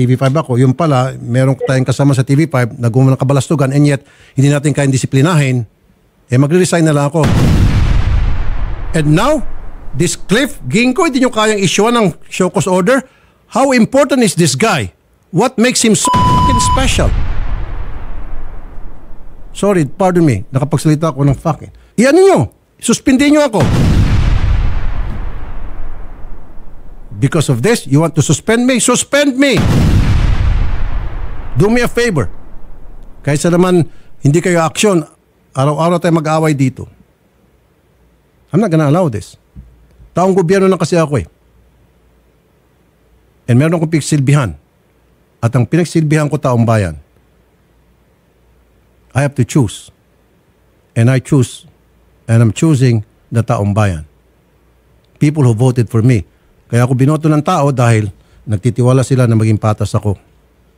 TV5 ako. Yung pala, meron tayong kasama sa TV5 na gumawa ng kabalastugan and yet hindi natin kayang disiplinahin. Magre-resign na lang ako. And now, this Cliff Ginko, hindi nyo kayang issue ng show cause order? How important is this guy? What makes him so fucking special? Sorry, pardon me. Nakapagsalita ako ng fucking. Iyan nyo. Suspendin nyo ako. Because of this, you want to suspend me? Suspend me! Do me a favor. Kaysa naman hindi kayo action, araw-araw tayo mag-away dito. I'm not gonna allow this. Taong gobyerno na kasi ako eh. And meron akong pinagsilbihan. At ang pinagsilbihan ko taong bayan. I have to choose. And I choose. And I'm choosing the taong bayan. People who voted for me. Kaya ako binoto ng tao dahil nagtitiwala sila na maging patas ako.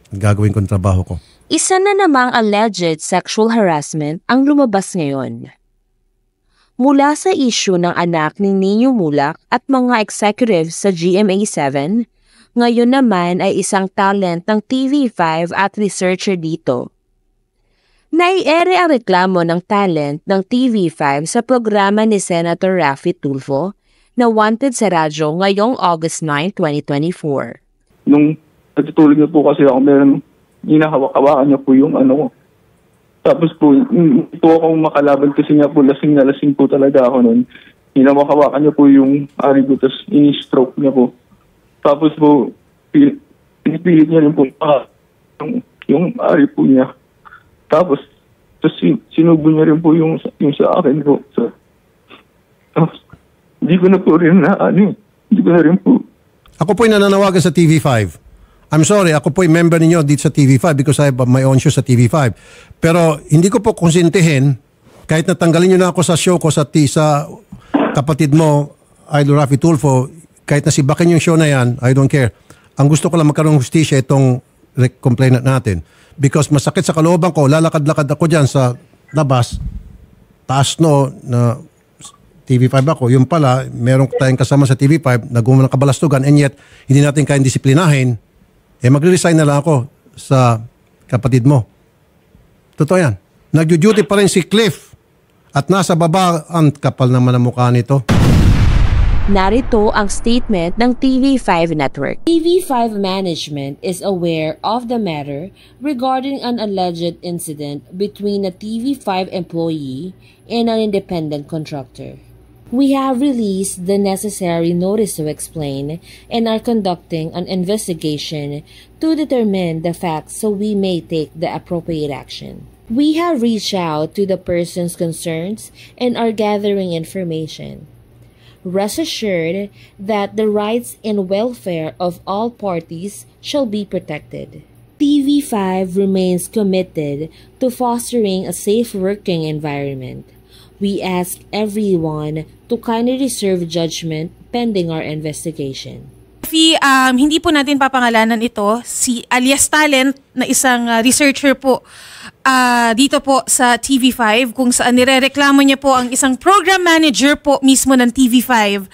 Gagawin kong trabaho ko. Isa na namang alleged sexual harassment ang lumabas ngayon. Mula sa issue ng anak ni Nino Mulak at mga executives sa GMA7, ngayon naman ay isang talent ng TV5 at researcher dito. Naiere ang reklamo ng talent ng TV5 sa programa ni Senator Raffy Tulfo na wanted sa radyo ngayong August 9, 2024. Nung natutulog na po kasi ako, meron hinahawak-hawakan niya po yung ano ko. Tapos po, hindi po ako makalaban kasi nga po lasing na lasing po talaga ako nun. Hinahawak-hawakan niya po yung ari ko, tapos in-stroke niya po. Tapos po, pinipilit niya rin po yung ari po niya. Tapos sinubo niya rin po yung sa akin po. Tapos, hindi ko na po rin hindi ko na rin po. Ako po'y nananawagan sa TV5. I'm sorry, ako po'y member ninyo dito sa TV5 because I have my own show sa TV5. Pero hindi ko po konsintihin, kahit natanggalin nyo na ako sa show ko sa kapatid mo, Idol Raffy Tulfo, kahit nasibakin yung show na yan, I don't care. Ang gusto ko lang magkaroon ng hustisya itong complainant natin. Because masakit sa kalooban ko, lalakad-lakad ako dyan sa labas, taas no, na TV5 ako. Yung pala, meron tayong kasama sa TV5 na gumawa ng kabalastugan and yet hindi natin kayang disiplinahin. Magre-resign na lang ako sa kapatid mo. Totoo yan. Nag-duty pa rin si Cliff at nasa baba ang kapal naman ang mukha nito. Narito ang statement ng TV5 Network. TV5 management is aware of the matter regarding an alleged incident between a TV5 employee and an independent contractor. We have released the necessary notice to explain and are conducting an investigation to determine the facts so we may take the appropriate action. We have reached out to the persons concerned and are gathering information. Rest assured that the rights and welfare of all parties shall be protected. TV5 remains committed to fostering a safe working environment. We ask everyone to kindly reserve judgment pending our investigation. Hindi po natin papangalanan ito, si alias Talent na isang researcher po dito po sa TV5 kung saan nirereklamo niya po ang isang program manager po mismo ng TV5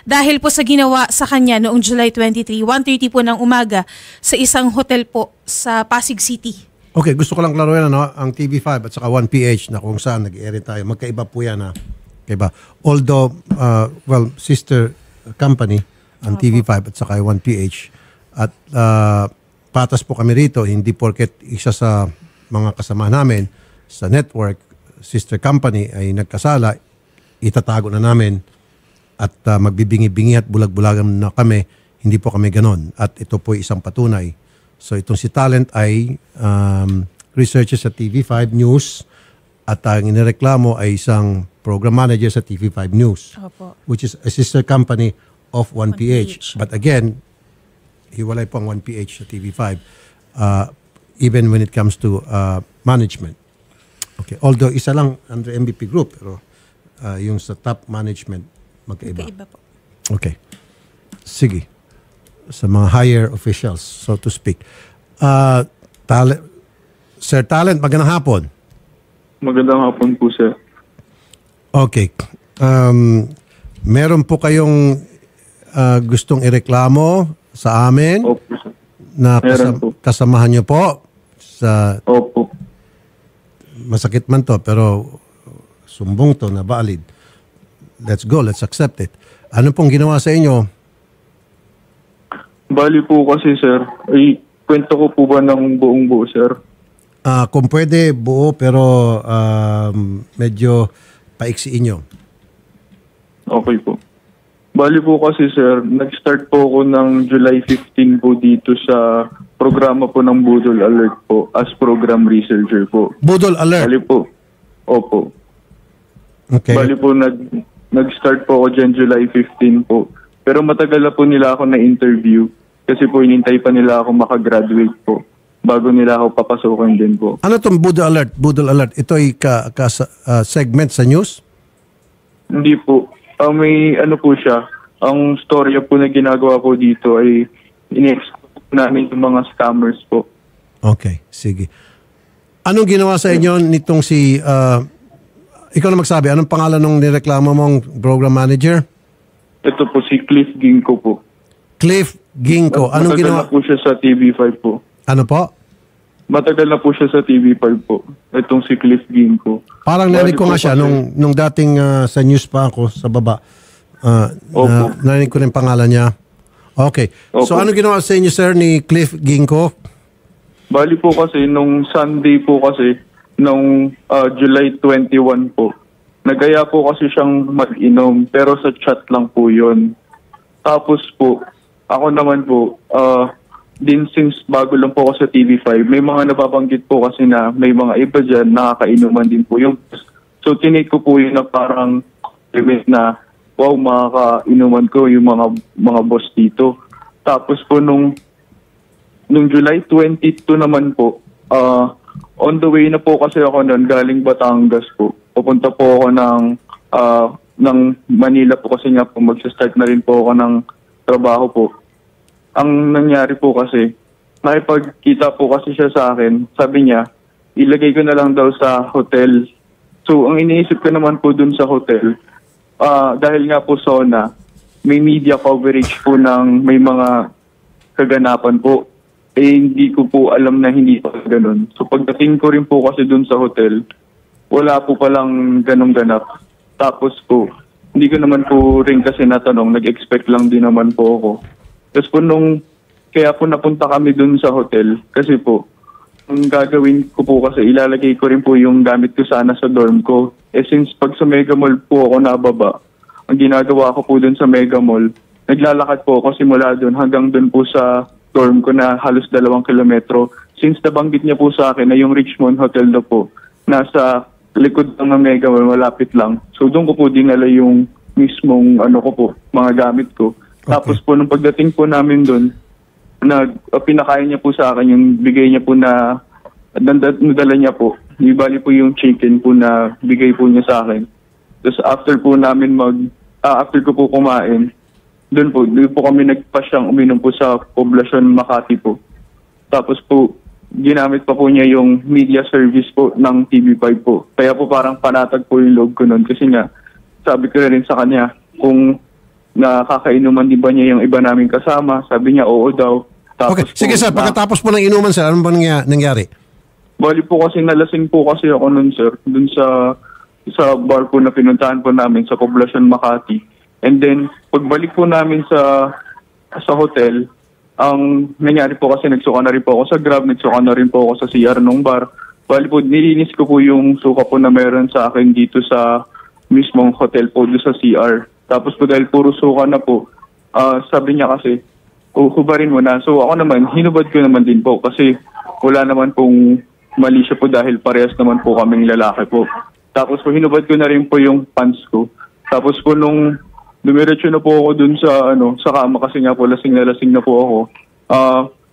dahil po sa ginawa sa kanya noong July 23, 1:30 po ng umaga sa isang hotel po sa Pasig City. Okay, gusto ko lang klaruhin ang TV5 at saka 1PH na kung saan nag-i-air tayo. Magkaiba po yan Kaiba. Although, sister company ang TV5 at saka 1PH. At patas po kami rito, hindi porket isa sa mga kasama namin sa network, sister company ay nagkasala, itatago na namin at magbibingi-bingi at bulag-bulagan na kami. Hindi po kami ganon. At ito po isang patunay. So itong si Talent ay researcher sa TV5 News at ang inireklamo ay isang program manager sa TV5 News. Opo. Which is a sister company of 1PH. But again, hiwalay po ang 1PH sa TV5 even when it comes to management. Okay. Although isa lang under MVP Group pero yung sa top management magkaiba. Magkaiba po. Okay. Sige. Sa mga higher officials, so to speak. Sir Talent, magandang hapon. Magandang hapon po, sir. Okay. Meron po kayong gustong ireklamo sa amin Opo, sir. na Meron po. kasamahan nyo po sa Opo. masakit man to pero sumbong to na valid. Let's go, let's accept it. Ano pong ginawa sa inyo? Bali po kasi, sir, ay kwento ko po ba ng buong buo, sir? Kung pwede, buo pero medyo paiksiin nyo. Okay po. Bali po kasi, sir, nag-start po ako ng July 15 po dito sa programa po ng Budol Alert po as program researcher po. Budol Alert. Bali po. Opo. Okay. Bali po nag-start po ako dyan July 15 po. Pero matagal na po nila ako na-interview kasi po inintay pa nila ako makagraduate po bago nila ako papasukin din po. Ano itong Budol Alert? Budol Alert, ito ay segment sa news? Hindi po. May ano po siya. Ang storya po na ginagawa po dito ay in-expose namin yung mga scammers po. Okay, sige. Anong ginawa sa inyo nitong si... ikaw na magsabi, anong pangalan ng nireklamo mong program manager? Ito po si Cliff Ginko po. Cliff Ginko. Anong Matagal ginawa? na po siya sa TV5 po. Ano po? Matagal na po siya sa TV5 po. Itong si Cliff Ginko. Parang narinig ko nga siya nung dating sa news pa ako sa baba. Narinig ko rin pangalan niya. Okay. Opo. So ano ginawa sa inyo, sir, ni Cliff Ginko? Bali po kasi, nung Sunday po kasi, nung July 21 po, nagaya po kasi siyang mag-inom, pero sa chat lang po yun. Tapos po, ako naman po, din since bago lang po ako sa TV5, may mga nababanggit po kasi na may mga iba dyan, nakakainuman din po yung... So, tinake ko po yun na parang limit na, wow, makakainuman ko yung mga boss dito. Tapos po, nung July 22 naman po, on the way na po kasi ako noon, galing Batangas po. Pupunta po ako ng Manila po kasi nga po, mag-start na rin po ako ng trabaho po. Ang nangyari po kasi, nakipagkita po kasi siya sa akin. Sabi niya, ilagay ko na lang daw sa hotel. So, ang iniisip ko naman po dun sa hotel, dahil nga po SONA, may media coverage po ng may mga kaganapan po. Hindi ko po alam na hindi pa ganun. So, pagdating ko rin po kasi dun sa hotel, wala po palang ganong ganap. Tapos po, hindi ko naman po rin kasi natanong, nag-expect lang din naman po ako. Tapos po kaya po napunta kami dun sa hotel, kasi po, ang gagawin ko po kasi, ilalagay ko rin po yung gamit ko sana sa dorm ko. Since pag sa Mega Mall po ako nababa, ang ginagawa ko po dun sa Mega Mall, naglalakad po ako simula dun hanggang dun po sa dorm ko na halos 2 kilometro. Since nabanggit niya po sa akin na yung Richmond Hotel na po, nasa likod ng Mega Mall, malapit lang. So doon ko po dinala yung mismong mga gamit ko. Okay. Tapos po nung pagdating po namin doon, pinakain niya po sa akin yung bigay niya po na nadala niya po. Ibali po yung chicken po na bigay po niya sa akin. Tapos after ko po kumain, doon po kami nagpasyang uminom po sa Poblacion Makati po. Tapos po, ginamit pa po niya yung media service po ng TV5 po. Kaya po parang panatag po yung loob ko noon. Kasi nga, sabi ko rin sa kanya, kung nakakainuman di ba niya yung iba namin kasama, sabi niya oo daw. Tapos okay, sige sir, pagkatapos po ng inuman sir, ano ba nangyari? Bali po kasi nalasing po kasi ako noon sir, dun sa bar po na pinuntahan po namin sa Poblacion Makati. And then, pagbalik po namin sa hotel, ang nangyari po kasi nagsuka na rin po ako sa Grab, nagsuka na rin po ako sa CR nung bar. Bali po, nilinis ko po yung suka po na meron sa akin dito sa mismong hotel po, doon sa CR. Tapos po dahil puro suka na po, sabi niya kasi, hubarin mo na. So ako naman, hinubad ko naman din po kasi wala naman pong mali siya po dahil parehas naman po kaming lalaki po. Tapos po hinubad ko na rin po yung pants ko. Tapos po nung dumiretso na po ako dun sa kama kasi nga po lasing na po ako.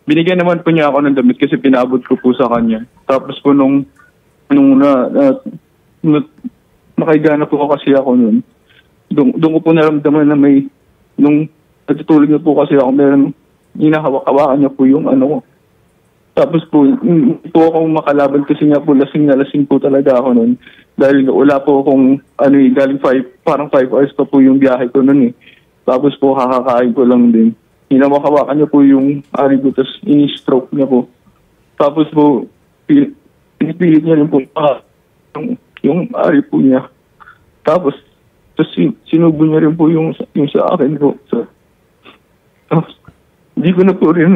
Binigyan naman po niya ako ng damit kasi pinaabot ko po sa kanya. Tapos po nung nakahiga na po kasi ako nun, doon ko po naramdaman na nung natutulog na po kasi ako, meron hinahawak-hawakan niya po yung ko. Tapos po, hindi po akong makalaban kasi nga po lasing po talaga ako nun. Dahil wala po akong, galing parang 5 hours pa po yung biyahe ko nun eh. Tapos po, kakakain ko lang din. hinawak-hawakan niya po yung ari ko, tapos ini-stroke niya po. Tapos po, pinipilit niya rin po yung ari po niya. Tapos sinubo niya rin po yung sa akin po. Tapos, hindi ko na po rin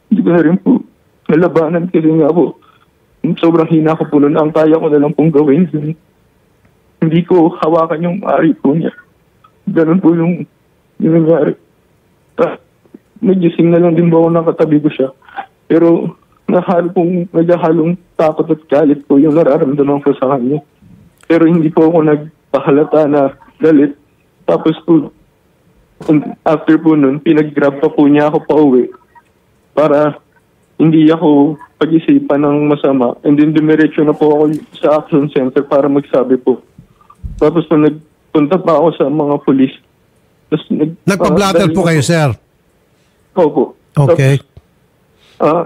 hindi ko na rin po nalabanan kasi nga po, sobrang hina ko po noon. Ang kaya ko na lang pong gawin. Hindi ko hawakan yung ari po niya. Ganun po yung nangyari. May gising na lang din po ako nakatabi ko siya. Pero naghahalong takot at galit po yung nararamdaman ko sa kanya. Pero hindi po ako nagpahalata na galit. Tapos po, after po nun, pinag-grab pa po niya ako pa uwi para hindi ako pag-isipan ng masama. And then dumiretso na po ako sa action center para magsabi po. Tapos po nagpunta pa ako sa mga polis. Nagpa-blatter po kayo, sir? Opo. Okay.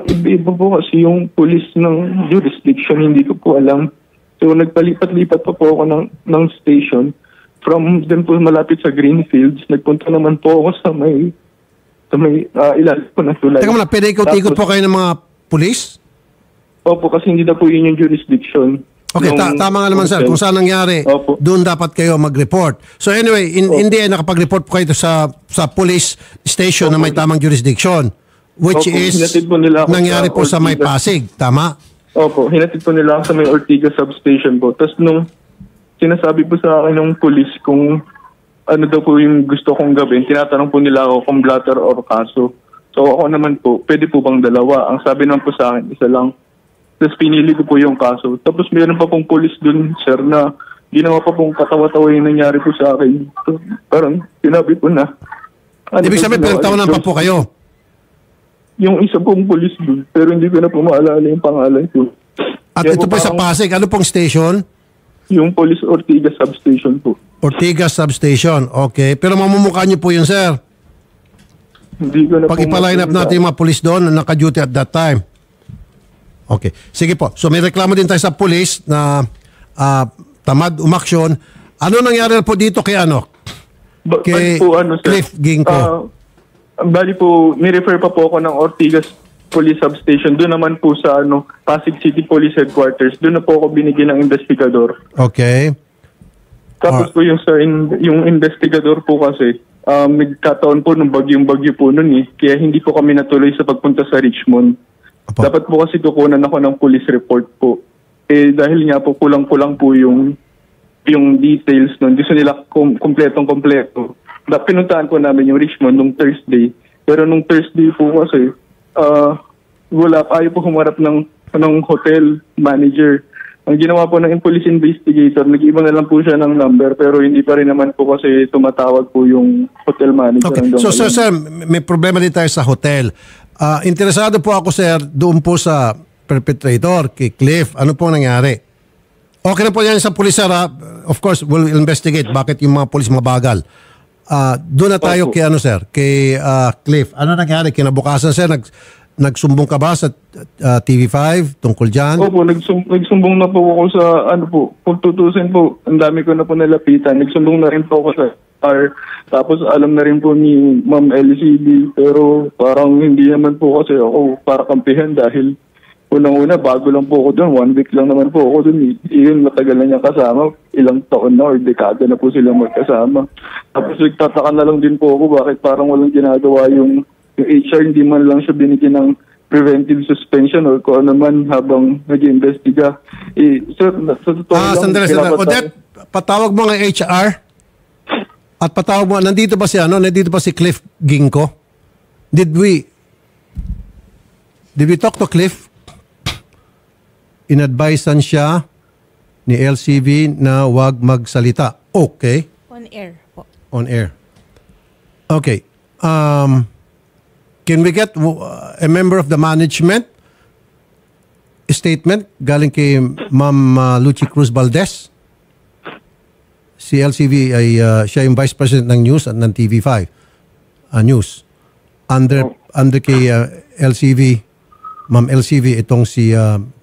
Iba po kasi yung police ng jurisdiction, hindi ko po alam. So nagpalipat-lipat pa po ako ng station. From then po malapit sa Greenfields, nagpunta naman po ako sa may ilalim po ng tulay. Teka muna, pwede ikot-ikot po kayo ng mga police? Opo, kasi hindi na po yun yung jurisdiction. Okay, tama nga naman sir. Kung saan nangyari, doon dapat kayo mag-report. So anyway, in the end, nakapag-report po kayo sa police station na may tamang jurisdiction, which is nangyari po sa may Pasig. Tama? Opo, hinatid po nila ako sa may Ortigas substation po. Tapos nung sinasabi po sa akin ng police kung ano daw po yung gusto kong gawin, tinatanong po nila ako kung blatter or kaso. So ako naman po, pwede po bang dalawa? Ang sabi naman po sa akin, isa lang. Tapos pinili ko po yung kaso. Tapos mayroon pa pong police dun, sir, na ginawa pa pong katawa-tawa yung nangyari po sa akin. So, parang sinabi po na. Ibig sabihin, pinagtawanan pa po kayo? Yung isa pong police dun, pero hindi ko na po maalala yung pangalan ko. At ito po sa Pasig, ano pong station? Yung Police Ortigas Substation po. Ortigas Substation, okay. Pero mamumukha niyo po yun, sir? Hindi ko na pag ipa-line up natin yung mga police doon na naka-duty at that time. Okay. Sige po. So may reklamo din tayo sa police na tamad umaksyon. Ano nangyari po dito kay kay po, Cliff Ginko? Bali po, ni-refer pa po ako ng Ortigas Police Substation. Doon naman po sa Pasig City Police Headquarters. Doon na po ako binigyan ng investigador. Okay. Tapos po yung investigador po kasi, nagkataon po nung bagyo po nun kaya hindi po kami natuloy sa pagpunta sa Richmond. Apo. Dapat po kasi kukunan ako ng police report po. Dahil nga po kulang-kulang po yung details nun. Gusto nila kompletong-kompleto. Pinuntahan po namin yung Richmond nung Thursday. Pero nung Thursday po kasi, ayaw po humarap ng hotel manager. Ang ginawa po ng police investigator, nag-iba na lang po siya ng number pero hindi pa rin naman po kasi tumatawag po yung hotel manager. Okay. So sir, may problema din tayo sa hotel. Interesado po ako, sir, doon po sa perpetrator, kay Cliff. Ano po nangyari? Okay na po yan sa pulis, sir. Of course, we'll investigate bakit yung mga pulis mabagal. Doon na tayo kay sir, kay Cliff. Ano nangyari? Kinabukasan, sir, nagsumbong ka ba sa TV5 tungkol dyan? Opo, nagsumbong na po ako sa kung tutusin po, ang dami ko na po nalapitan. Nagsumbong na rin po ako sa tapos alam na rin po ni Ma'am LCB, pero parang hindi naman po kasi ako para kampihan dahil unang-una bago lang po ako doon, 1 week lang naman po ako doon. Iyon, matagal na niya kasama, ilang taon na or dekada na po sila magkasama. Tapos nagtataka na lang din po ako bakit parang walang ginagawa yung HR, hindi man lang siya binigyan ng preventive suspension or kung ano man habang nag-iimbestiga. Sir, sa totoo lang, sandali. Odette, patawag mo ng HR? At patawag mo, nandito ba si Cliff Ginko? Did we talk to Cliff? Inadvisean siya ni LCV na wag magsalita. Okay. On air po. On air. Okay. Can we get a member of the management statement galing kay Ma'am Lucy Cruz Valdez? Si LCV ay siya yung Vice President ng News at ng TV5 News. Under kay LCV, Ma'am LCV, itong si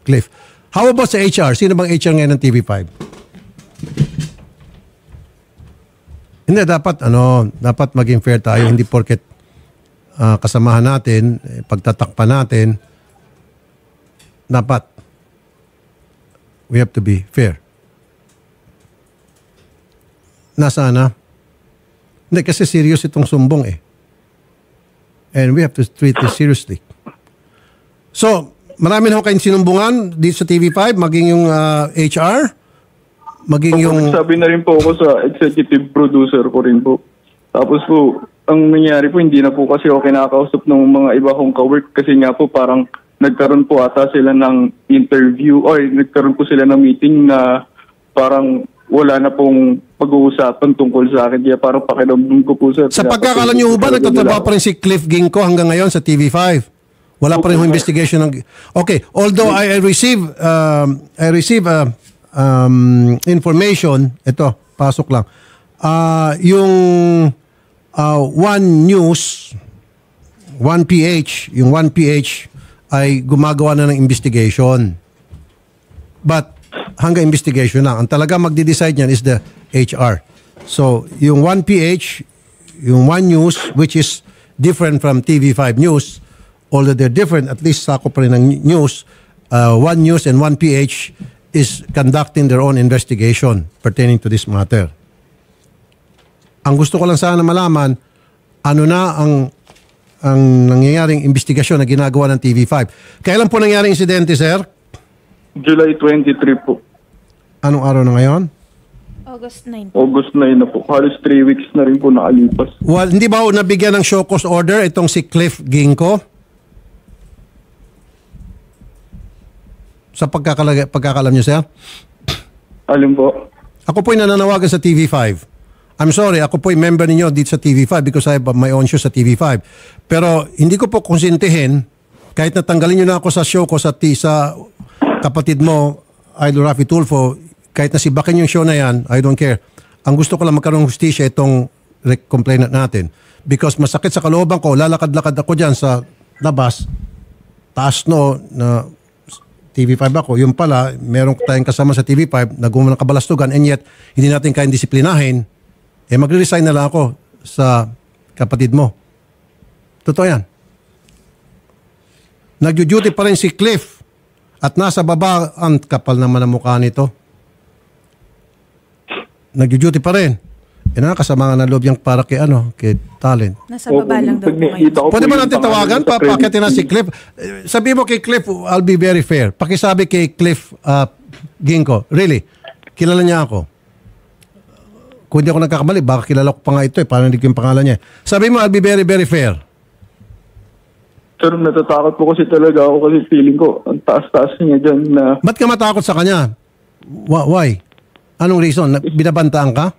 Cliff. How about sa HR? Sino bang HR ngayon ng TV5? Hindi, dapat maging fair tayo. Hindi porket kasamahan natin, pagtatakpan natin, dapat we have to be fair. Nasaan na? Hindi, kasi serious itong sumbong eh. And we have to treat this seriously. So, marami na ho kayong sinumbungan dito sa TV5, maging yung HR, maging yung... Sabi na rin po ako sa executive producer ko rin po. Tapos po, ang nangyari po, hindi na po kasi ako kinakausap ng mga iba kong ka-work kasi nga po parang nagkaroon po ata sila ng interview or nagkaroon po sila ng meeting na parang wala na pong pag-uusapan tungkol sa akin. Kaya parang pakiramdam ko po, sir. Sa pagkakalam niyo ba, nagtatrabaho pa rin si Cliff Ginko hanggang ngayon sa TV5? Wala pa rin yung investigation ng... Okay, although I receive information, ito, pasok lang. Yung One News, 1PH, yung 1PH ay gumagawa na ng investigation. But hanggang investigation lang. Ang talaga magde-decide niyan is the HR. So, yung 1PH, yung One News, which is different from TV5 News, although they're different, at least sako pa rin ng news, One News and 1PH is conducting their own investigation pertaining to this matter. Ang gusto ko lang sana malaman, ano na ang nangyayaring investigasyon na ginagawa ng TV5. Kailan po nangyaring insidente, sir? July 23 po. Anong araw na ngayon? August 9. August 9 na po. Halos 3 weeks na rin po nakalipas. Well, hindi ba nabigyan ng show cause order itong si Cliff Ginko? Sa pagkakalam niyo, sir? Alin po? Ako po'y nananawagan sa TV5. I'm sorry, ako po'y member ninyo dito sa TV5 because I have my own show sa TV5. Pero hindi ko po konsintihin, kahit natanggalin nyo na ako sa show ko sa kapatid mo, Idol Rafi Tulfo, kahit nasibakin yung show na yan, I don't care. Ang gusto ko lang magkaroon ng hustisya itong complainant natin. Because masakit sa kalooban ko, lalakad-lakad ako dyan sa labas, taas no, na TV5 ako. Yung pala, meron tayong kasama sa TV5 na gumawa ng kabalastugan and yet, hindi natin kayang disiplinahin. Magre-resign na lang ako sa kapatid mo. Totoo yan. Nag-duty pa rin si Cliff at nasa baba, ang kapal naman ang mukha nito. Nag-duty pa rin. Kasama nga na loob yung para kay talent. Nasa baba lang daw po ngayon. Pwede ba natin tawagan? Papakitin na si Cliff. Sabi mo kay Cliff, I'll be very fair. Pakisabi kay Cliff Ginko, really, kilala niya ako. Kung hindi ako nagkakamali, baka kilala ko pa nga ito parang hindi ko yung pangalan niya. Sabi mo, I'll be very, very fair. Sir, natatakot po kasi talaga ako kasi feeling ko, ang taas-taas niya dyan na... Ba't ka matakot sa kanya? Why? Anong reason? Binabantaan ka?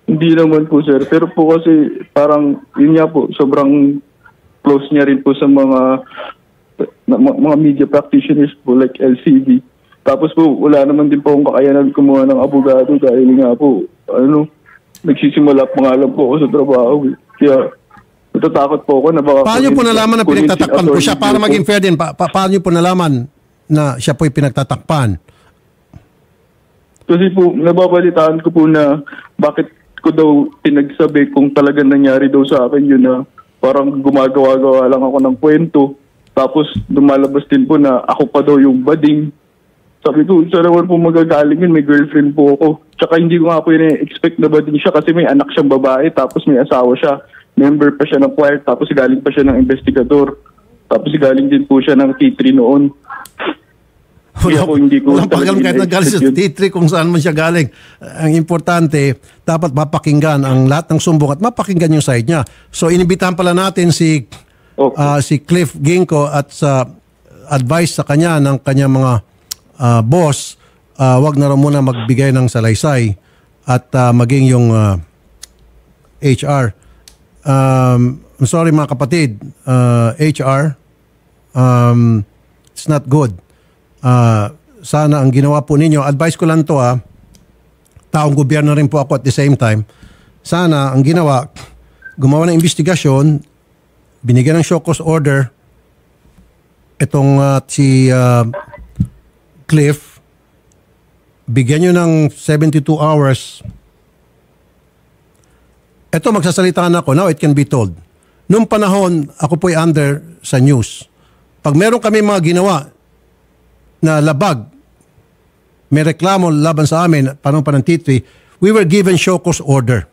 Hindi naman po, sir. Pero po kasi parang, yun nga po, sobrang close niya rin po sa mga media practitioners po like LCV. Tapos po, wala naman din po akong kakayanan kumuha ng abogado dahil nga po, nagsisimula pa nga lang po ako sa trabaho. Kaya, natatakot po ako na baka... Paano po nalaman na pinagtatakpan po siya? Para maging fair din, paano po nalaman na siya po'y pinagtatakpan? Kasi po, nababalitaan ko po na bakit ko daw pinagsabi kung talagang nangyari daw sa akin yun na parang gumagawa-gawa lang ako ng kwento. Tapos, lumalabas din po na ako pa daw yung bading. Sabi ko, sa naman po magagaling yun, may girlfriend po ako. Tsaka hindi ko nga po expect na ba din siya kasi may anak siyang babae, tapos may asawa siya. Member pa siya ng choir, tapos galing pa siya ng investigador. Tapos galing din po siya ng T3 noon. Walang pakalam kahit nagaling sa T3 kung saan man siya galing. Ang importante, dapat mapakinggan ang lahat ng sumbong at mapakinggan yung side niya. So, inibitahan pala natin si Cliff Ginko at sa advice sa kanya ng kanyang mga boss, wag na raw muna magbigay ng salaysay at maging yung HR. I'm sorry mga kapatid, HR, it's not good. Sana ang ginawa po ninyo, advice ko lang to taong gobyerno rin po ako at the same time, sana ang ginawa, gumawa ng investigasyon, binigyan ng show cause order, itong si Cliff, bigyan nyo ng 72 hours. Ito, magsasalita na ako. Now, it can be told. Noong panahon, ako po'y under sa news. Pag meron kami mga ginawa na labag, may reklamo laban sa amin, panahon pa ng T3, we were given show cause order.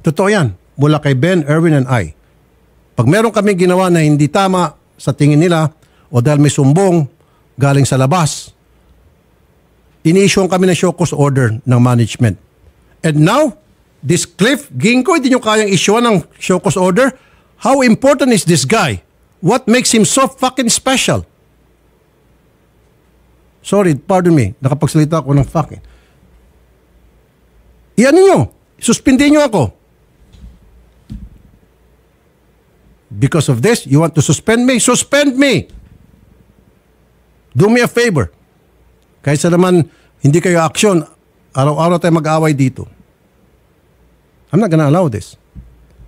Totoo yan. Mula kay Ben, Erwin, and I. Pag meron kami ginawa na hindi tama sa tingin nila o dahil may sumbong galing sa labas, ini-issue kami ng show cause order ng management. And now, this Cliff Ginko, hindi nyo kayang issue ng show cause order? How important is this guy? What makes him so fucking special? Sorry, pardon me. Nakapagsalita ako ng fucking. Iyan ninyo. Suspindin nyo ako. Because of this, you want to suspend me? Suspend me! Do me a favor. Kaysa naman hindi kayo aksyon, araw-araw tayo mag-away dito. I'm not gonna allow this.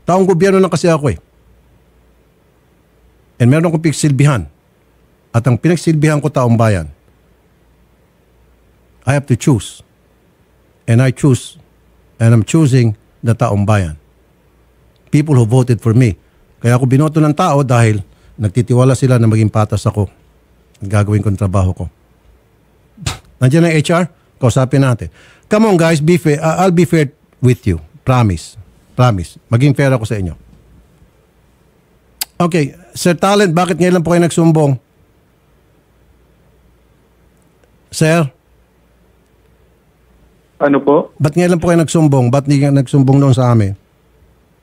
Taong gobyerno na kasi ako eh. And meron akong pinagsilbihan. At ang pinagsilbihan ko taong bayan. I have to choose. And I choose. And I'm choosing the taong bayan. People who voted for me. Kaya ako binoto ng tao dahil nagtitiwala sila na maging patas ako. Gagawin ko ang trabaho ko. Nandiyan ang HR? Kausapin natin. Come on guys, be fair. I'll be fair with you. Promise. Promise. Maging fair ako sa inyo. Okay, Sir Talent, bakit ngayon lang po kayo nagsumbong? Sir? Ano po? Ba't ngayon lang po kayo nagsumbong? Ba't hindi ka nagsumbong noon sa amin?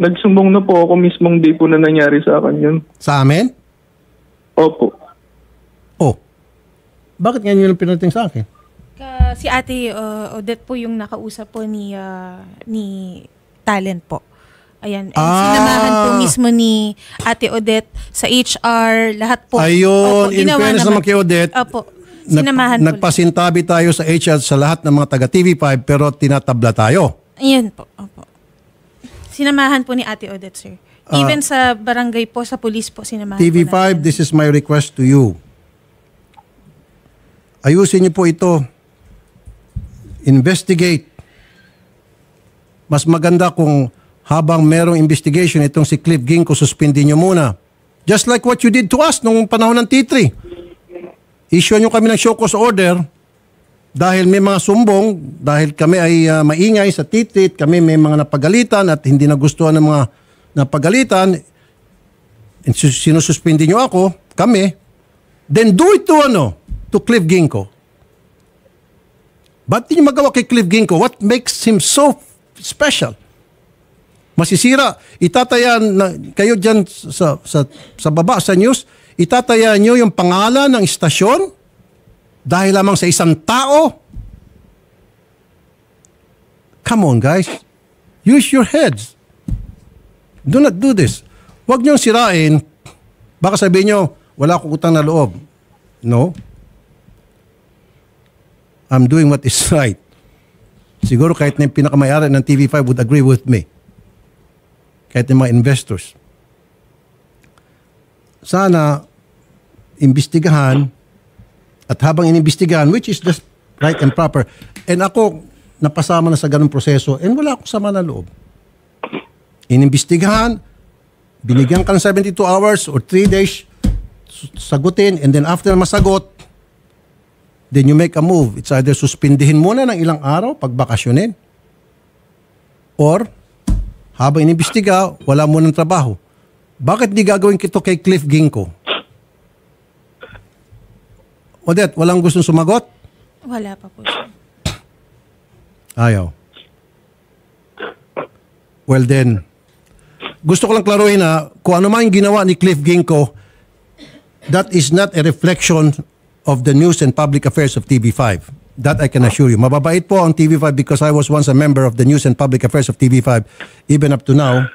Nagsumbong na po ako mismong day po na nangyari sa akin yun. Sa amin? Opo. Oh. Bakit ngayon yung pinating sa akin? Si Ate Odette po yung nakausap po ni Talent po. Ayan. And sinamahan po mismo ni Ate Odette sa HR, lahat po. Ayun, in fairness naman kay Odette, Opo. Sinamahan po. Nagpasintabi tayo sa HR sa lahat ng mga taga TV5 pero tinatabla tayo. Ayan po. Opo. Sinamahan po ni Ate Odette, sir. Even sa barangay po, sa police po, sinamahan TV5, po natin. this is my request to you. Ayusin niyo po ito. Investigate. Mas maganda kung habang merong investigation, itong si Cliff Ginko, suspendin niyo muna. Just like what you did to us nung panahon ng T3. Issue niyo kami ng show cause order dahil may mga sumbong, dahil kami ay maingay sa T3, kami may mga napagalitan at hindi nagustuhan ng mga napagalitan, sinususpindi nyo ako, kami, then do it to Cliff Ginko. Ba't di nyo magawa kay Cliff Ginko? What makes him so special? Masisira, itatayan na kayo dyan sa baba sa news, itatayan nyo yung pangalan ng istasyon dahil lamang sa isang tao. Come on guys, use your heads. Do not do this. Huwag niyong sirain. Baka sabihin niyo, wala akong utang na loob. No. I'm doing what is right. Siguro kahit na yung pinakamayari ng TV5 would agree with me. Kahit yung mga investors. Sana, imbestigahan, at habang inimbestigahan, which is just right and proper, and ako, napasama na sa ganung proseso, and wala akong sama na loob. Inimbestigahan, binigyan ka ng 72 hours or 3 days, sagutin, and then after masagot, then you make a move. It's either suspindihin muna ng ilang araw, pagbakasyonin, or habang inimbestiga, wala mo ng trabaho. Bakit di gagawin kito kay Cliff Ginko? Odette, walang gustong sumagot? Wala pa po, sir. Ayaw. Well then, gusto ko lang klaruhin na kung ano man yung ginawa ni Cliff Ginko, that is not a reflection of the news and public affairs of TV5. That I can assure you. Mababait po ang TV5 because I was once a member of the news and public affairs of TV5 even up to now.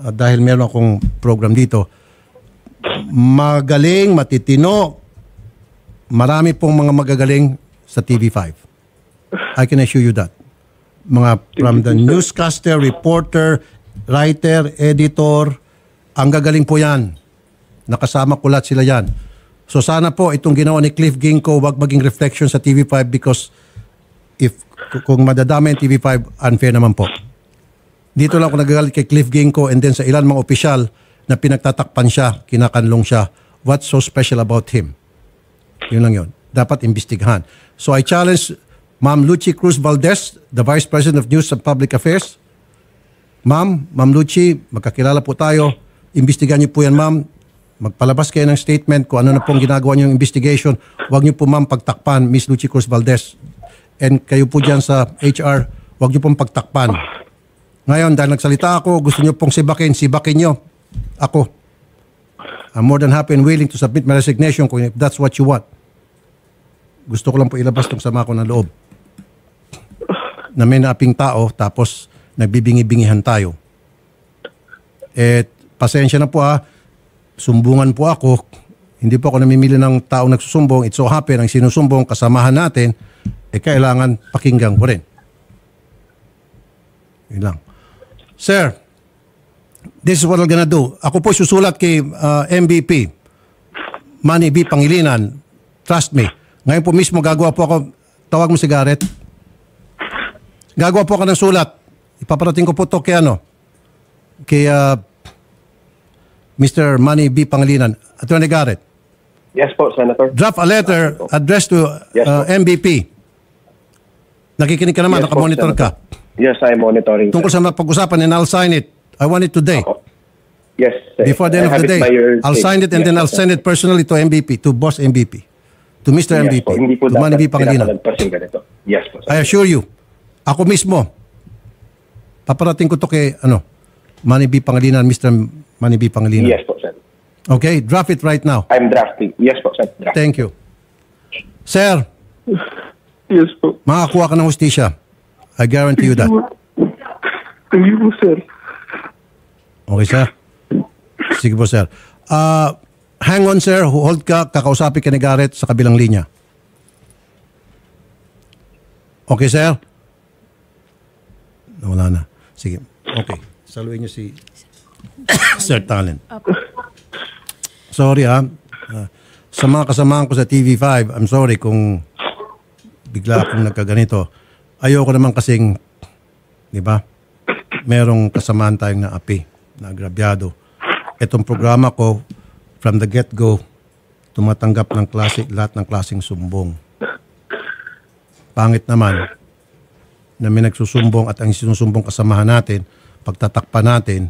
Dahil meron akong program dito. Magaling, matitino, marami pong mga magagaling sa TV5. I can assure you that. Mga from the newscaster, reporter, writer, editor, ang gagaling po yan. Nakasama ko lahat sila yan. So sana po itong ginawa ni Cliff Ginko wag maging reflection sa TV5 because kung madadama yung TV5, unfair naman po. Dito lang ako nagagalit kay Cliff Ginko and then sa ilan mga opisyal na pinagtatakpan siya, kinakanlong siya. What's so special about him? Yun lang yun. Dapat imbestigahan. So I challenge Ma'am Lucy Cruz Valdez, the Vice President of News and Public Affairs. Ma'am Lucy, magkakilala po tayo. Imbestigahan niyo po yan, ma'am. Magpalabas kayo ng statement kung ano na pong ginagawa niyong investigation. Huwag niyo po, ma'am, pagtakpan, Miss Lucy Cruz Valdez. And kayo po dyan sa HR, huwag niyo pong pagtakpan. Ngayon, dahil nagsalita ako, gusto niyo pong sibakin niyo. Ako. I'm more than happy and willing to submit my resignation kung if that's what you want. Gusto ko lang po ilabas itong sama ko ng loob. Na may naaping tao, tapos nagbibingi-bingihan tayo. Pasensya na po sumbungan po ako. Hindi po ako namimili ng taong nagsusumbong. It so happen, ang sinusumbong, kasamahan natin, kailangan pakinggan ko rin. Yun lang. Sir, this is what I'm gonna do. Ako po susulat kay MVP, Manny B. Pangilinan. Trust me. Ngayon po mismo gagawa po ako, tawag mo si Garrett. Gagawa po ako ng sulat. Ipaparating ko po to kay kay Mr. Manny B. Pangilinan. Attorney Garrett. Yes po, Senator. Draft a letter addressed to MVP. Nakikinig ka naman, Yes, nakamonitor Senator. ka. Yes, I'm monitoring. Tungkol sa pag-usapan, and I'll sign it. I want it today. Yes. Before the end of the day. I'll sign it and then I'll send it personally to MVP, to Boss MVP, to Mr. Yes, MVP, po. Hindi po to Manny B. Pangilinan. dapat ganito. Yes po. I assure you, ako mismo, paparating ko to kay, Manny B. Pangilinan, Mr. Manny B. Pangilinan. Yes po, Senator. Okay, draft it right now. I'm drafting. Yes po, Senator. Thank you. Sir, Yes po. makakuha ka ng hustisya. I guarantee you that. Thank you po, sir. Okay, sir? Sige po, sir. Hang on, sir. Hold ka. Kakausapin ka ni Garrett sa kabilang linya. Okay, sir? Wala na. Sige. Okay. Saluhin niyo si Sir Talent. Sorry, sa mga kasamahan ko sa TV5, I'm sorry kung bigla akong nagkaganito. Ayoko naman kasing, di ba, merong kasamaan tayong naapi, na agrabyado. Itong programa ko, from the get-go, tumatanggap ng lahat ng klaseng sumbong. Pangit naman na may nagsusumbong at ang sinusumbong kasamahan natin, pagtatakpan natin,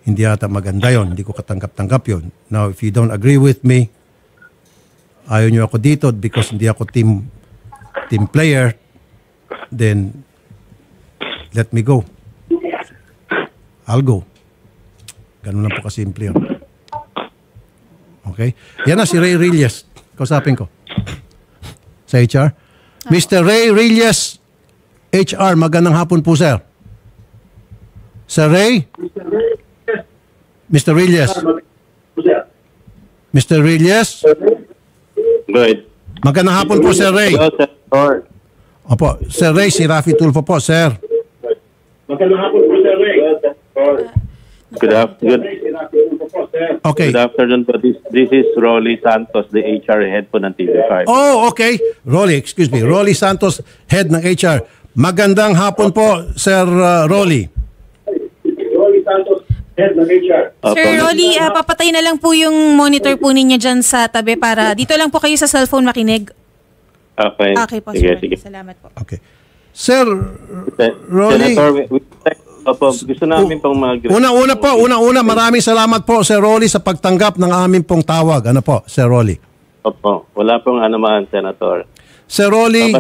hindi ata maganda yon. Hindi ko katanggap-tanggap yon. Now, if you don't agree with me, ayaw nyo ako dito because hindi ako team player, then let me go. I'll go. Ganun lang po kasimple yun. Okay? Yan na si Ray Rilles. Kausapin ko. Sa HR. Mr. Ray Rilles, HR. Magandang hapon po, sir. Sir Ray? Mr. Rilles. Mr. Rilles? Good. Magandang hapon po, Sir Ray. Hello, Senator. Opo, Sir Ray, si Rafi Tulfo po, sir. Good afternoon. Okay. Good afternoon po. This is Rolly Santos, the HR head po ng TV5. Oh, okay. Rolly Santos, head ng HR. Magandang hapon po, Sir Rolly. Sir Rolly, papatay na lang po yung monitor po ninyo dyan sa tabi para dito lang po kayo sa cellphone makinig. Okay. Okay po, Sige, Sir. sige. Salamat po. Okay. Sir Rolly. Senator, gusto namin pong Una, maraming salamat po, Sir Rolly, sa pagtanggap ng aming pong tawag. Ano po, Sir Rolly? Opo, wala pong anuman, Senator. Sir Rolly,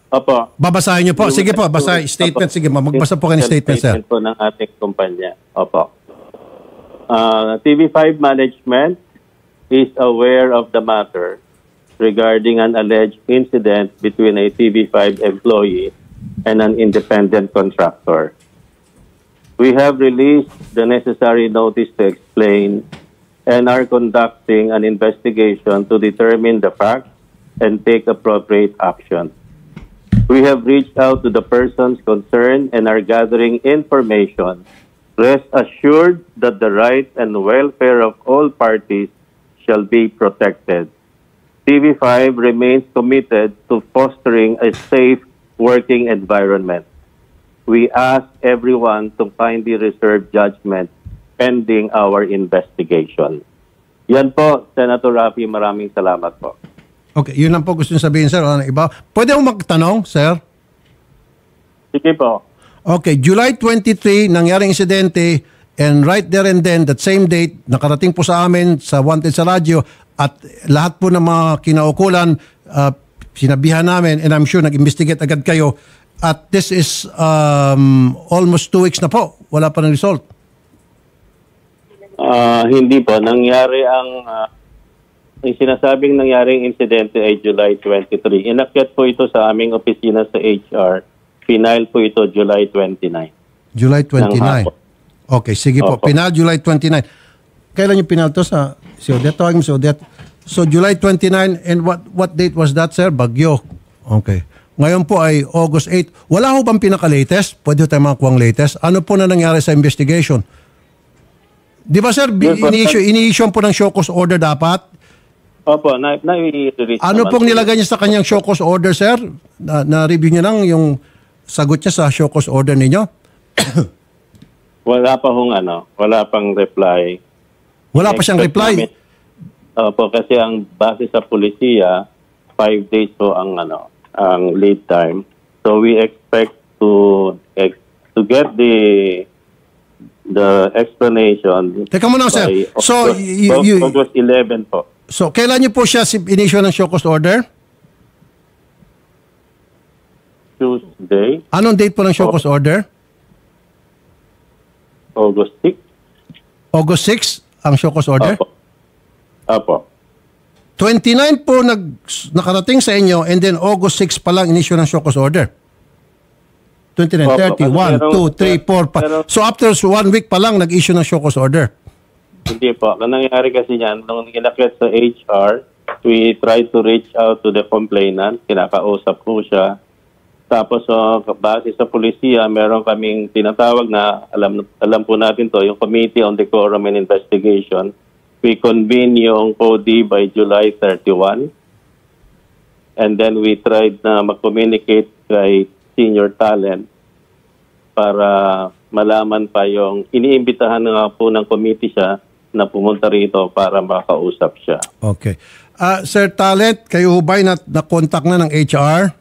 Opo. babasahin niyo po. Sige po, basahin. Statement. Sige, magbasa po kayo ng statement, sir. Statement po ng ating kumpanya. Opo. TV5 management is aware of the matter regarding an alleged incident between a TV5 employee and an independent contractor. We have released the necessary notice to explain and are conducting an investigation to determine the facts and take appropriate action. We have reached out to the persons concerned and are gathering information. Rest assured that the rights and welfare of all parties shall be protected. TV5 remains committed to fostering a safe working environment. we ask everyone to kindly reserve judgment pending our investigation. Yan po, Senator Raffy, maraming salamat po. Okay, yun lang po gusto nyo sabihin, sir. Ano iba? Pwede akong magtanong, sir? Sige po. Okay, July 23, nangyaring insidente, and right there and then, that same date, nakarating po sa amin sa Wanted sa radyo, at lahat po ng mga kinaukulan, sinabihan namin, and I'm sure nag-investigate agad kayo, at this is almost 2 weeks na po. Wala pa ng result. Hindi po. Nangyari ang sinasabing nangyaring insidente ay July 23. Inakyat po ito sa aming opisina sa HR. Final po ito July 29. July 29. Okay, sige po. Opo. Pinal July 29. Kailan yung pinal to sa si Odette? Tawagin mo si Odette. So July 29, and what date was that, sir? Bagyo. Okay. Ngayon po ay August 8. Wala ho bang pinaka-latest? Pwede tayo makakuha ang latest. Ano po na nangyari sa investigation? Di ba, sir, ini-issue po ng show cause order dapat? Opo, na-release Ano naman pong po. nilagay niya sa kanyang show cause order, sir? Na-review niya lang yung sagot niya sa show cause order ninyo? Wala pa wala pang reply. Wala pa siyang reply? Opo, kasi ang base sa pulisiya, 5 days po ang lead time. So we expect to get the explanation. Teka muna, sir. by So, August 11 po. So, kailan niyo po siya in-issue ng show cause order? Tuesday, Anong date po ng show cause order? August 6. August 6 ang show cause order? Apo. 29 po nakarating sa inyo, and then August 6 pa lang in-issue ng show cause order. 29, Opo, 30, 1, 2, 3, 4, 5. So after 1 week pa lang nag-issue ng show cause order. Hindi po. Ang nangyari kasi niyan, nung inakyat sa HR, we tried to reach out to the complainant. Kinakausap po siya. Tapos, base sa pulisiya, meron kaming tinatawag na, alam po natin to, yung Committee on Decorum and Investigation. We convene yung CODI by July 31. And then we tried na mag-communicate kay senior talent para malaman pa yung iniimbitahan nga po ng committee siya na pumunta rito para makausap siya. Okay. Sir Talent, kayo ba'y na-contact na ng HR?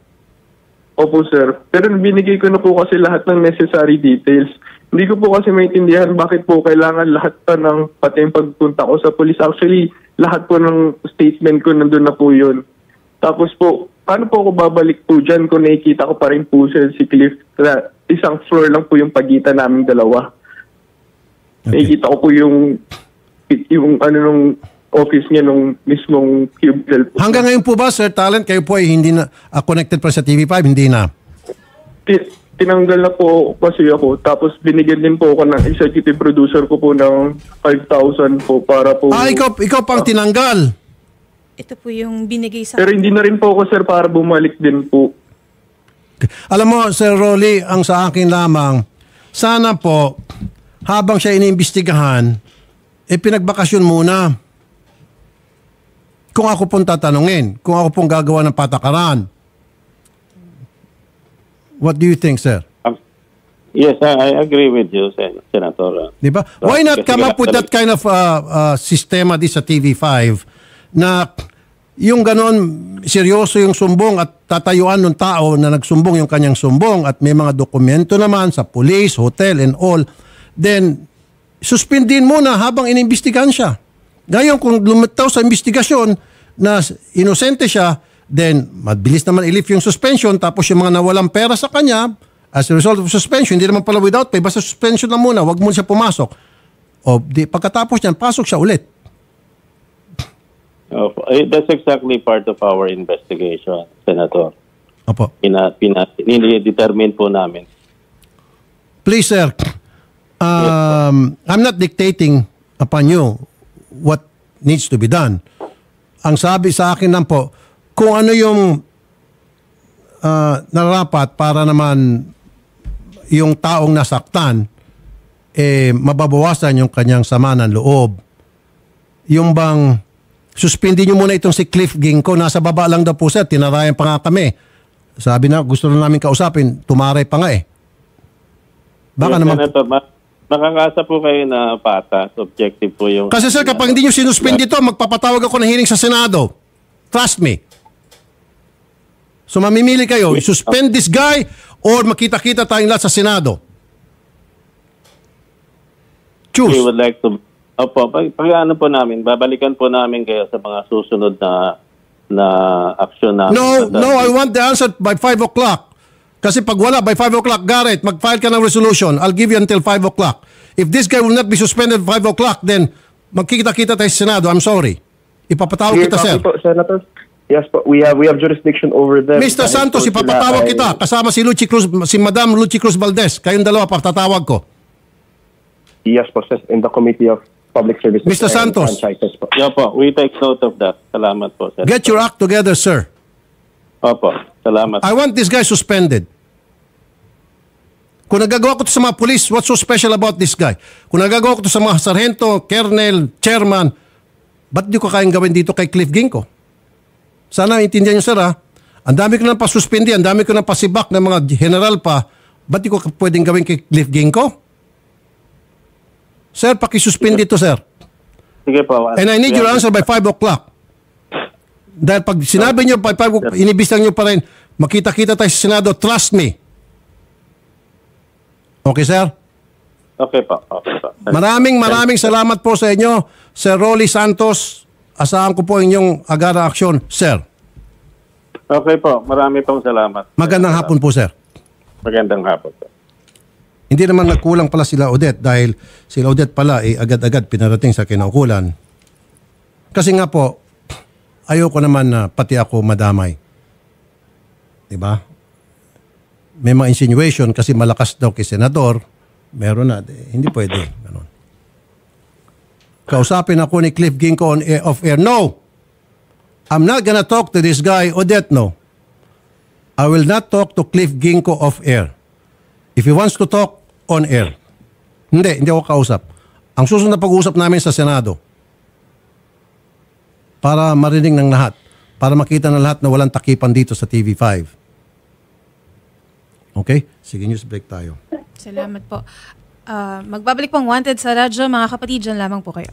Opo, sir. Pero binigay ko na po kasi lahat ng necessary details. Hindi ko po kasi maintindihan bakit po kailangan lahat pa ng, pati yung pagpunta ko sa police. Actually, lahat po ng statement ko nandun na po yun. Tapos po, paano po ako babalik po dyan kung nakikita ko pa rin po si Cliff na isang floor lang po yung pagitan naming dalawa. Okay. Nakikita ko po yung nung office niya nung mismong cubicle po. Hanggang ngayon po ba, Sir Talent, kayo po ay hindi na connected pa sa TV5? Hindi na? Tinanggal na po kasi ako. Tapos binigyan din po ako ng executive producer ko po ng 5,000 po para po... ikaw pang tinanggal? Ito po yung binigay sa... Pero hindi na rin po ako, sir, para bumalik din po. Alam mo, Sir Rolly, ang sa akin lamang, sana po, habang siya iniimbestigahan, pinagbakasyon muna. Kung ako pong tatanungin, kung ako pong gagawa ng patakaran. What do you think, sir? Yes, I agree with you, Senator. Diba? Why not come up with that kind of sistema di sa TV5 na yung ganon, seryoso yung sumbong at tatayuan ng tao na nagsumbong yung kanyang sumbong at may mga dokumento naman sa police, hotel and all, then suspendin muna habang inimbestigahan siya. Ngayon kung lumitaw sa investigasyon na inosente siya, then mabilis naman i-lift yung suspension, tapos yung mga nawalang pera sa kanya as a result of suspension, hindi naman pala without pay, basta suspension lang muna, wag mo siya pumasok. O pagkatapos niyan, pasok siya ulit. That's exactly part of our investigation, Senator. Opo. Determine po namin. Please, sir, I'm not dictating upon you what needs to be done. Ang sabi sa akin lang po, kung ano yung narapat para naman yung taong nasaktan, mababawasan yung kanyang sama ng loob. Yung bang suspendin nyo muna itong si Cliff Ginko. Nasa baba lang daw po, sir. Tinarayan pa nga kami. Sabi na, gusto na namin kausapin. Tumaray pa nga eh. Baka Yes, naman. Senator, makakasa po kayo na patas. Objective po yung... Kasi sir, kapag hindi nyo sinuspend ito, magpapatawag ako ng hearing sa Senado. Trust me. So mamimili kayo, suspend this guy or makita-kita tayong lahat sa Senado. We Choose. would like to... Opo, pag ano po namin, babalikan po namin kayo sa mga susunod na action namin. No, I want the answer by 5 o'clock. Kasi pag wala, by 5 o'clock, Garrett, mag-file ka ng resolution. I'll give you until 5 o'clock. If this guy will not be suspended by 5 o'clock, then magkikita-kita tayo sa Senado. I'm sorry. Ipapatawag Clear kita, sir. copy po, Senator. Yes po, we have jurisdiction over them. Mr. Santos, Kahit po ipapatawag sila kita. Kasama si Lucy Cruz, si Madam Lucy Cruz Valdez. Kayong dalawa, patatawag ko. Yes po, sir, in the Committee of Public Services. Mr. and Santos. Franchises po. Yeah po, we take note of that. Salamat po, sir. Get your act together, sir. Opo, salamat. I want this guy suspended. Kung nagagawa ko to sa mga police, what's so special about this guy? Kung nagagawa ko to sa mga sargento, colonel, chairman, ba't di ko kayang gawin dito kay Cliff Ginko? Sana intindihan nyo, sir, ha? Ang dami ko nang pasuspindi, ang dami ko nang pasibak ng mga general pa, ba't di ko pwedeng gawin kay Cliff Ginko? Sir, pakisuspindi to, sir. Sige po. And I need your answer by 5 o'clock. Dahil pag sinabi nyo, by 5 o'clock, inibisang nyo pa rin, makita-kita tayo sa Senado, trust me. Okay, sir? Okay po. Okay po. Maraming salamat po sa inyo, Sir Rolly Santos. Asahan ko po inyong agarang aksyon, sir. Okay po. Marami pong salamat. Magandang hapon po, sir. Magandang hapon po. Hindi naman nagkulang pala sila Odette dahil sila Odette pala agad-agad pinarating sa kinaukulan. Kasi nga po, ayoko naman na pati ako madamay. Diba? May mga insinuation kasi malakas daw kay senador. Meron na. Hindi pwede. Ganun. Kausapin ako ni Cliff Ginko on off air. No! I'm not gonna talk to this guy, Odette, no. I will not talk to Cliff Ginko off air. If he wants to talk on air. Hindi ako kausap. Ang susunod na pag-uusap namin sa Senado. Para marinig ng lahat. Para makita ng lahat na walang takipan dito sa TV5. Okay? Sige, news break tayo. Salamat po. Magbabalik pong Wanted sa radyo. Mga kapatid, dyan lamang po kayo.